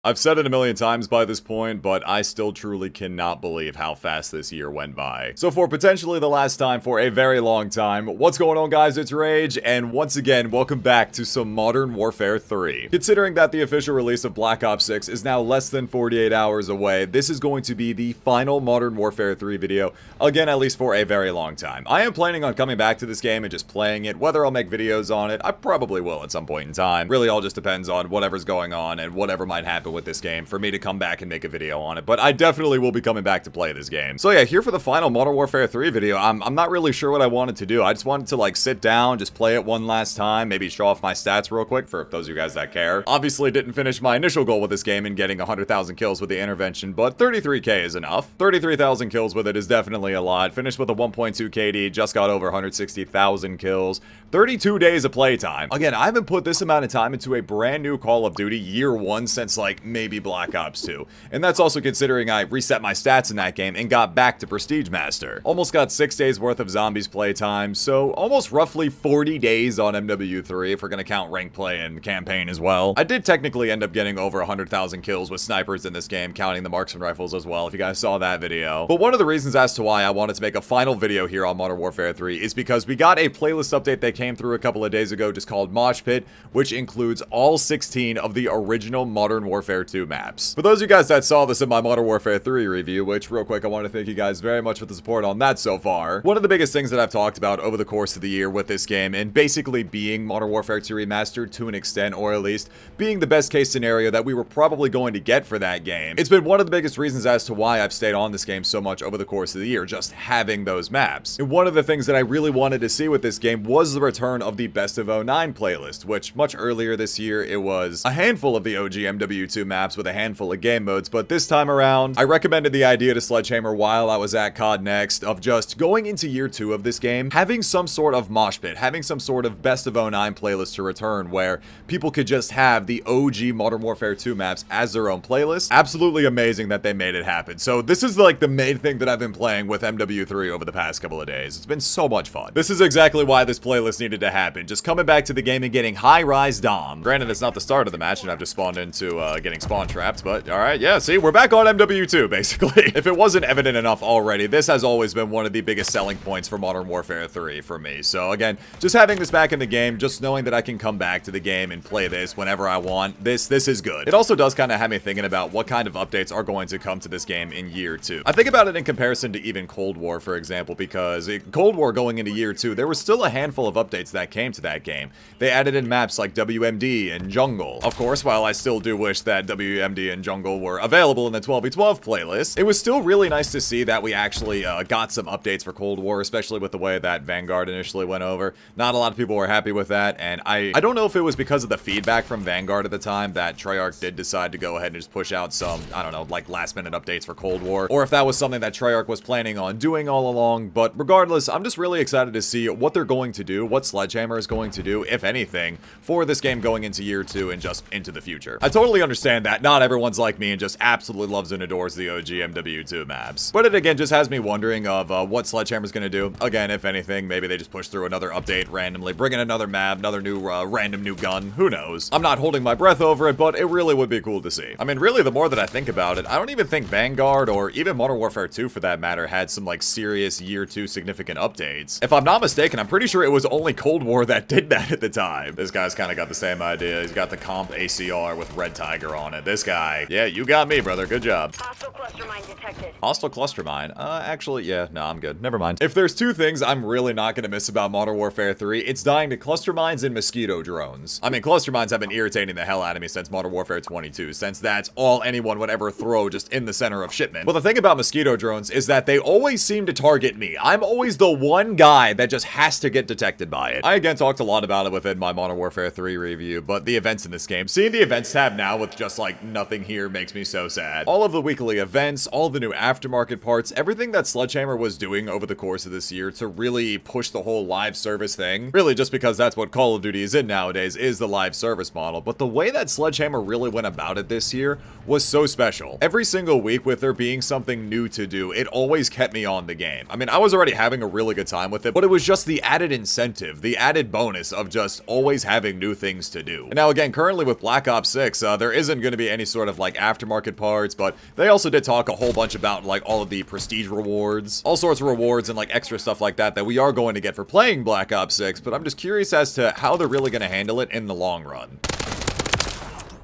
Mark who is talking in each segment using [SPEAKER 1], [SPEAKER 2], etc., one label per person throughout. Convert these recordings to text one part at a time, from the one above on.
[SPEAKER 1] I've said it a million times by this point, but I still truly cannot believe how fast this year went by. So for potentially the last time for a very long time, what's going on, guys? It's Rage, and once again, welcome back to some Modern Warfare 3. Considering that the official release of Black Ops 6 is now less than 48 hours away, this is going to be the final Modern Warfare 3 video, again, at least for a very long time. I am planning on coming back to this game and just playing it. Whether I'll make videos on it, I probably will at some point in time. Really all just depends on whatever's going on and whatever might happen with this game for me to come back and make a video on it, but I definitely will be coming back to play this game. So yeah, here for the final Modern Warfare 3 video, I'm not really sure what I wanted to do. I just wanted to like sit down, just play it one last time, maybe show off my stats real quick for those of you guys that care. Obviously didn't finish my initial goal with this game in getting 100,000 kills with the intervention, but 33k is enough. 33,000 kills with it is definitely a lot. Finished with a 1.2 KD, just got over 160,000 kills. 32 days of playtime. Again, I haven't put this amount of time into a brand new Call of Duty year one since like maybe Black Ops 2. And that's also considering I reset my stats in that game and got back to Prestige Master. Almost got 6 days worth of zombies playtime, so almost roughly 40 days on MW3 if we're gonna count rank play and campaign as well. I did technically end up getting over 100,000 kills with snipers in this game, counting the marksman rifles as well, if you guys saw that video. But one of the reasons as to why I wanted to make a final video here on Modern Warfare 3 is because we got a playlist update that came through a couple of days ago just called Mosh Pit, which includes all 16 of the original Modern Warfare 2 maps. For those of you guys that saw this in my Modern Warfare 3 review, which real quick I want to thank you guys very much for the support on that so far. One of the biggest things that I've talked about over the course of the year with this game, and basically being Modern Warfare 2 Remastered to an extent, or at least being the best case scenario that we were probably going to get for that game, it's been one of the biggest reasons as to why I've stayed on this game so much over the course of the year, just having those maps. And one of the things that I really wanted to see with this game was the return of the Best of 09 playlist, which much earlier this year it was a handful of the OG MW2 maps with a handful of game modes, but this time around, I recommended the idea to Sledgehammer while I was at COD Next of just going into year 2 of this game, having some sort of mosh pit, having some sort of Best of 09 playlist to return where people could just have the OG Modern Warfare 2 maps as their own playlist. Absolutely amazing that they made it happen. So this is like the main thing that I've been playing with MW3 over the past couple of days. It's been so much fun. This is exactly why this playlist needed to happen. Just coming back to the game and getting high-rise dom. Granted, it's not the start of the match and I've just spawned into getting spawn trapped, but alright, yeah, see, we're back on MW2, basically. If it wasn't evident enough already, this has always been one of the biggest selling points for Modern Warfare 3 for me. So again, just having this back in the game, just knowing that I can come back to the game and play this whenever I want, this is good. It also does kind of have me thinking about what kind of updates are going to come to this game in year 2. I think about it in comparison to even Cold War, for example, because Cold War going into year 2, there was still a handful of updates that came to that game. They added in maps like WMD and Jungle. Of course, while I still do wish that WMD and Jungle were available in the 12v12 playlist, it was still really nice to see that we actually got some updates for Cold War, especially with the way that Vanguard initially went over. Not a lot of people were happy with that, and I don't know if it was because of the feedback from Vanguard at the time that Treyarch did decide to go ahead and just push out some, I don't know, like last-minute updates for Cold War, or if that was something that Treyarch was planning on doing all along, but regardless, I'm just really excited to see what they're going to do, what Sledgehammer is going to do, if anything, for this game going into year 2 and just into the future. I totally understand that not everyone's like me and just absolutely loves and adores the OG MW2 maps, but it again just has me wondering of what Sledgehammer's gonna do. Again, if anything, maybe they just push through another update randomly, bring in another map, another new random new gun, who knows. I'm not holding my breath over it, but it really would be cool to see. I mean, really, the more that I think about it, I don't even think Vanguard or even Modern Warfare 2 for that matter had some like serious year 2 significant updates. If I'm not mistaken, I'm pretty sure it was only Cold War that did that at the time. This guy's kind of got the same idea. He's got the comp ACR with Red Tiger on it. This guy, yeah, you got me, brother. Good job.
[SPEAKER 2] Hostile cluster mine detected.
[SPEAKER 1] Hostile cluster mine? Actually, yeah, no, I'm good. Never mind. If there's two things I'm really not gonna miss about Modern Warfare 3, it's dying to cluster mines and mosquito drones. I mean, cluster mines have been irritating the hell out of me since Modern Warfare 22, since that's all anyone would ever throw just in the center of shipment. But the thing about mosquito drones is that they always seem to target me. I'm always the one guy that just has to get detected by it. I again talked a lot about it within my Modern Warfare 3 review, but the events in this game, seeing the events tab now with just like nothing here makes me so sad. All of the weekly events, all the new aftermarket parts, everything that Sledgehammer was doing over the course of this year to really push the whole live service thing, really just because that's what Call of Duty is in nowadays, is the live service model. But the way that Sledgehammer really went about it this year was so special. Every single week with there being something new to do, it always kept me on the game. I mean, I was already having a really good time with it, but it was just the added incentive, the added bonus of just always having new things to do. And now again, currently with Black Ops 6, there isn't isn't going to be any sort of like aftermarket parts, but they also did talk a whole bunch about like all of the prestige rewards, all sorts of rewards and like extra stuff like that we are going to get for playing Black Ops 6, but I'm just curious as to how they're really going to handle it in the long run.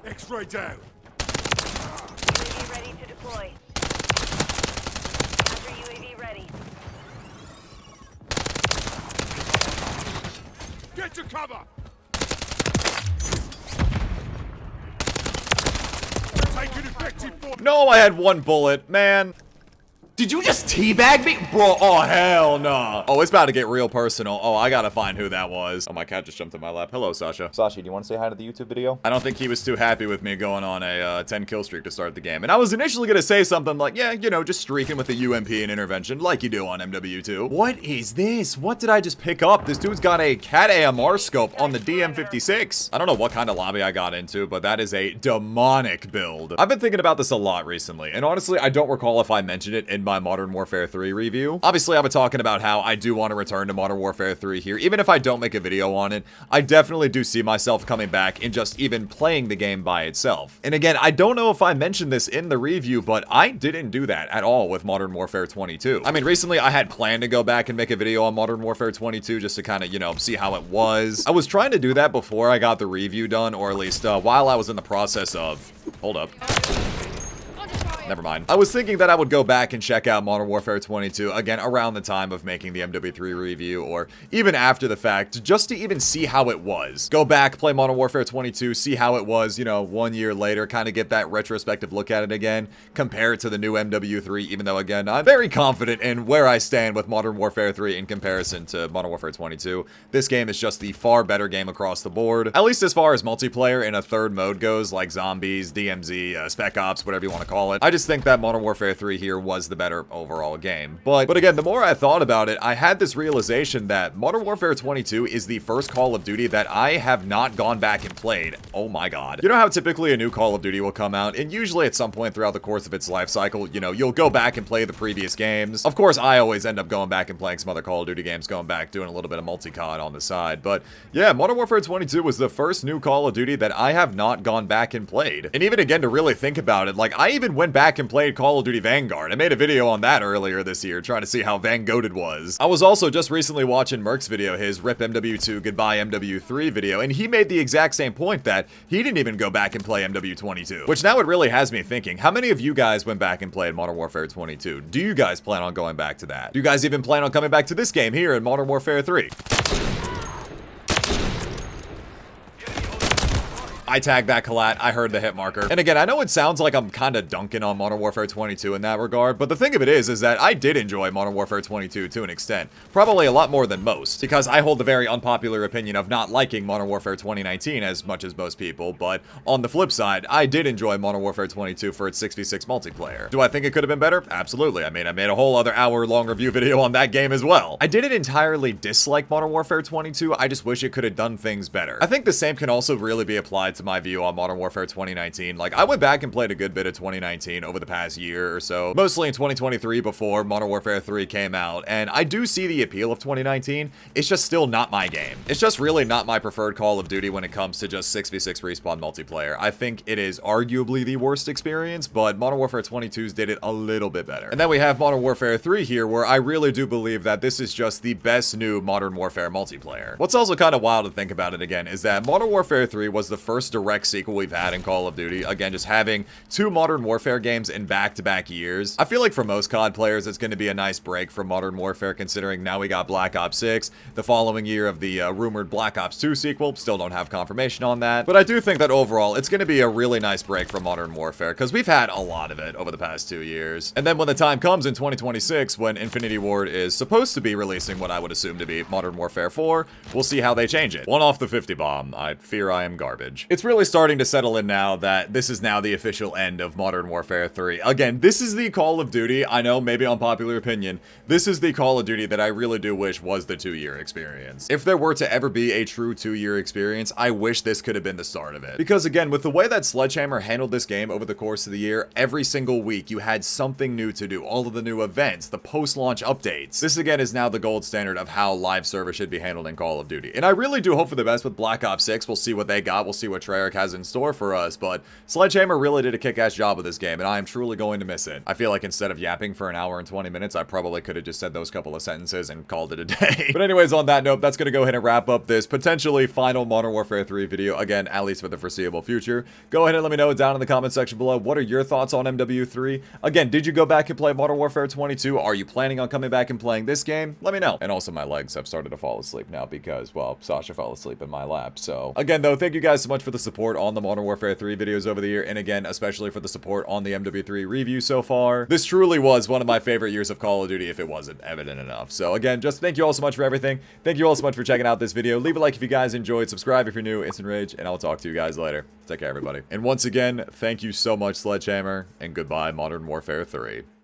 [SPEAKER 2] X-ray down.
[SPEAKER 3] UAV ready to deploy. Counter UAV ready.
[SPEAKER 2] Get to cover. Take an effective for.
[SPEAKER 1] No, I had one bullet, man. Did you just teabag me? Bro, oh, hell nah. Oh, it's about to get real personal. Oh, I gotta find who that was. Oh, my cat just jumped in my lap. Hello, Sasha. Sashi, do you want to say hi to the YouTube video? I don't think he was too happy with me going on a 10 kill streak to start the game. And I was initially gonna say something like, yeah, you know, just streaking with the UMP and intervention like you do on MW2. What is this? What did I just pick up? This dude's got a Cat AMR scope on the DM56. I don't know what kind of lobby I got into, but that is a demonic build. I've been thinking about this a lot recently, and honestly, I don't recall if I mentioned it in my Modern Warfare 3 review. Obviously, I've been talking about how I do want to return to Modern Warfare 3 here. Even if I don't make a video on it, I definitely do see myself coming back and just even playing the game by itself. And again, I don't know if I mentioned this in the review, but I didn't do that at all with Modern Warfare 22. I mean, recently I had planned to go back and make a video on Modern Warfare 22 just to kind of, you know, see how it was. I was trying to do that before I got the review done, or at least while I was in the process of... Hold up. Never mind. I was thinking that I would go back and check out Modern Warfare 22 again around the time of making the MW3 review, or even after the fact, just to even see how it was. Go back, play Modern Warfare 22, see how it was, you know, 1 year later, kind of get that retrospective look at it again, compare it to the new MW3, even though, again, I'm very confident in where I stand with Modern Warfare 3 in comparison to Modern Warfare 22. This game is just the far better game across the board, at least as far as multiplayer in a third mode goes, like zombies, DMZ, Spec Ops, whatever you want to call it. I just think that Modern Warfare 3 here was the better overall game. But again, the more I thought about it, I had this realization that Modern Warfare 22 is the first Call of Duty that I have not gone back and played. Oh my god. You know how typically a new Call of Duty will come out, and usually at some point throughout the course of its life cycle, you know, you'll go back and play the previous games. Of course, I always end up going back and playing some other Call of Duty games, going back, doing a little bit of multi-COD on the side. But yeah, Modern Warfare 22 was the first new Call of Duty that I have not gone back and played. And even again, to really think about it, like, I even went back and played Call of Duty Vanguard. I made a video on that earlier this year, trying to see how Vangoated was. I was also just recently watching Merc's video, his RIP MW2 Goodbye MW3 video, and he made the exact same point that he didn't even go back and play MW22. Which now it really has me thinking, how many of you guys went back and played Modern Warfare 22? Do you guys plan on going back to that? Do you guys even plan on coming back to this game here in Modern Warfare 3? I tagged that collat, I heard the hit marker. And again, I know it sounds like I'm kind of dunking on Modern Warfare 22 in that regard, but the thing of it is that I did enjoy Modern Warfare 22 to an extent. Probably a lot more than most, because I hold the very unpopular opinion of not liking Modern Warfare 2019 as much as most people, but on the flip side, I did enjoy Modern Warfare 22 for its 6v6 multiplayer. Do I think it could have been better? Absolutely. I mean, I made a whole other hour-long review video on that game as well. I didn't entirely dislike Modern Warfare 22, I just wish it could have done things better. I think the same can also really be applied to my view on Modern Warfare 2019. Like, I went back and played a good bit of 2019 over the past year or so, mostly in 2023 before Modern Warfare 3 came out, and I do see the appeal of 2019. It's just still not my game. It's just really not my preferred Call of Duty when it comes to just 6v6 respawn multiplayer. I think it is arguably the worst experience, but Modern Warfare 22's did it a little bit better. And then we have Modern Warfare 3 here, where I really do believe that this is just the best new Modern Warfare multiplayer. What's also kind of wild to think about it again is that Modern Warfare 3 was the first direct sequel we've had in Call of Duty. Again, just having two Modern Warfare games in back-to-back years. I feel like for most COD players, it's going to be a nice break from Modern Warfare, considering now we got Black Ops 6, the following year of the rumored Black Ops 2 sequel. Still don't have confirmation on that, but I do think that overall, it's going to be a really nice break from Modern Warfare, because we've had a lot of it over the past 2 years. And then when the time comes in 2026, when Infinity Ward is supposed to be releasing what I would assume to be Modern Warfare 4, we'll see how they change it. One off the 50 bomb. I fear I am garbage. It's really starting to settle in now that this is now the official end of Modern Warfare 3. Again, this is the Call of Duty, I know, maybe unpopular opinion, this is the Call of Duty that I really do wish was the 2-year experience. If there were to ever be a true 2-year experience, I wish this could have been the start of it. Because again, with the way that Sledgehammer handled this game over the course of the year, every single week you had something new to do, all of the new events, the post-launch updates. This again is now the gold standard of how live service should be handled in Call of Duty. And I really do hope for the best with Black Ops 6. We'll see what they got, we'll see what Treyarch has in store for us, but Sledgehammer really did a kick-ass job with this game, and I am truly going to miss it. I feel like instead of yapping for an hour and 20 minutes, I probably could have just said those couple of sentences and called it a day. But anyways, on that note, that's going to go ahead and wrap up this potentially final Modern Warfare 3 video, again, at least for the foreseeable future. Go ahead and let me know down in the comment section below, what are your thoughts on MW3? Again, did you go back and play Modern Warfare 22? Are you planning on coming back and playing this game? Let me know. And also, my legs have started to fall asleep now because, well, Sasha fell asleep in my lap. So again, though, thank you guys so much for the support on the Modern Warfare 3 videos over the year, and again, especially for the support on the MW3 review so far. This truly was one of my favorite years of Call of Duty, if it wasn't evident enough. So again, just thank you all so much for everything. Thank you all so much for checking out this video. Leave a like if you guys enjoyed, subscribe if you're new. It's Rage, and I'll talk to you guys later. Take care, everybody. And once again, thank you so much, Sledgehammer, and goodbye, Modern Warfare 3.